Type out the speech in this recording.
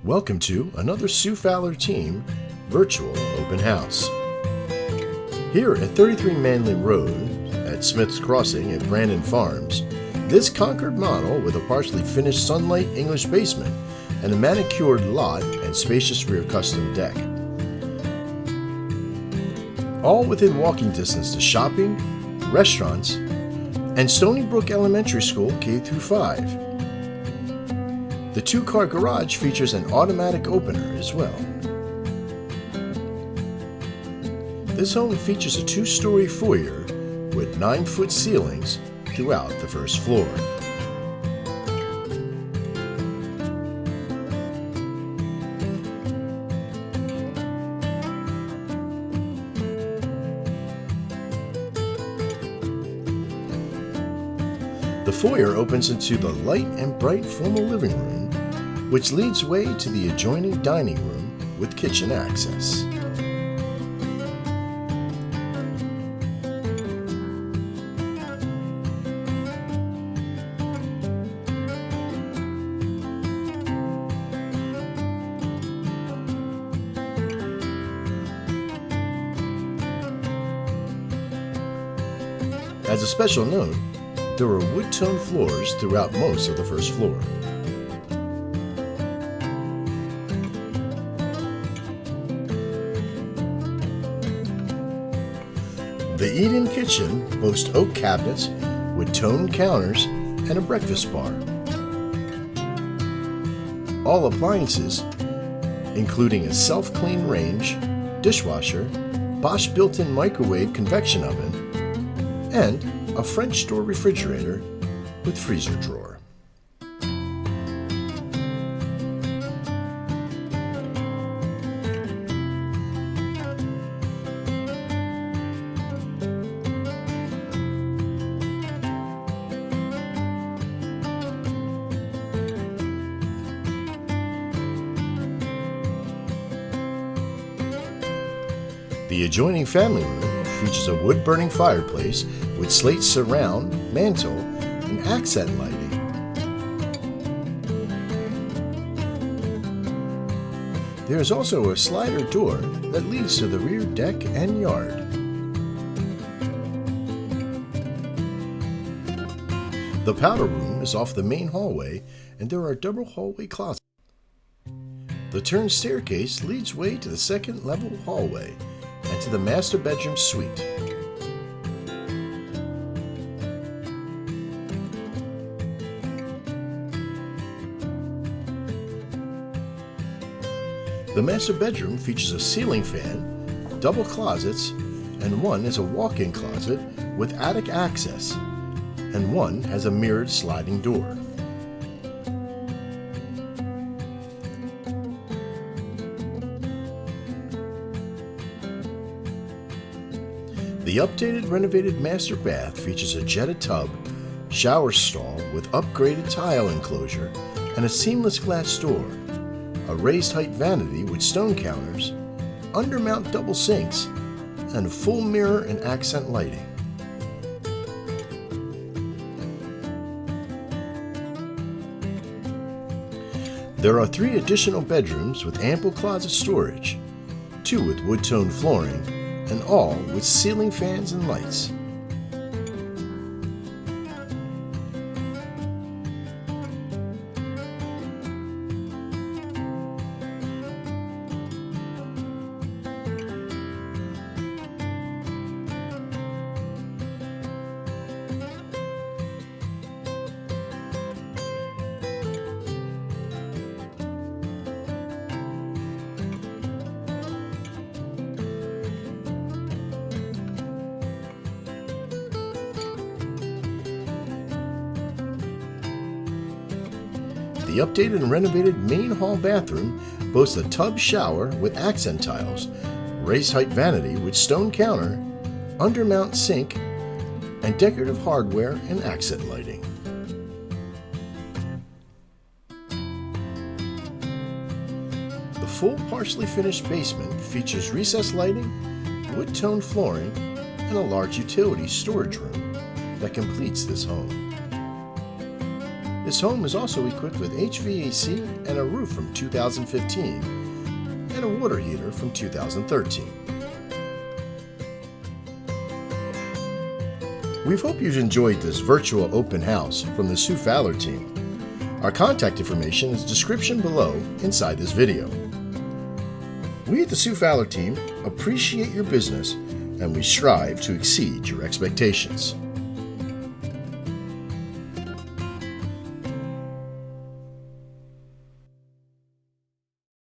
Welcome to another Sue Fowler Team virtual open house. Here at 33 Manley Road at Smith's Crossing at Brandon Farms, this Concord model with a partially finished sunlight English basement and a manicured lot and spacious rear custom deck. All within walking distance to shopping, restaurants, and Stony Brook Elementary School K-5. The two-car garage features an automatic opener as well. This home features a two-story foyer with 9-foot ceilings throughout the first floor. The foyer opens into the light and bright formal living room, which leads way to the adjoining dining room with kitchen access. As a special note, there are wood-tone floors throughout most of the first floor. The eat-in kitchen boasts oak cabinets with toned counters and a breakfast bar. All appliances, including a self-clean range, dishwasher, Bosch built-in microwave convection oven, and a French door refrigerator with freezer drawer. The adjoining family room features a wood-burning fireplace with slate surround, mantel, and accent lighting. There is also a slider door that leads to the rear deck and yard. The powder room is off the main hallway, and there are double hallway closets. The turned staircase leads way to the second level hallway and to the master bedroom suite. The master bedroom features a ceiling fan, double closets, and one is a walk-in closet with attic access, and one has a mirrored sliding door. The updated renovated master bath features a jetted tub, shower stall with upgraded tile enclosure, and a seamless glass door, a raised height vanity with stone counters, undermount double sinks, and a full mirror and accent lighting. There are 3 additional bedrooms with ample closet storage, 2 with wood-tone flooring, and all with ceiling fans and lights. The updated and renovated main hall bathroom boasts a tub shower with accent tiles, raised height vanity with stone counter, undermount sink, and decorative hardware and accent lighting. The full partially finished basement features recessed lighting, wood-tone flooring, and a large utility storage room that completes this home. This home is also equipped with HVAC and a roof from 2015 and a water heater from 2013. We hope you've enjoyed this virtual open house from the Sue Fowler Team. Our contact information is description below inside this video. We at the Sue Fowler Team appreciate your business and we strive to exceed your expectations.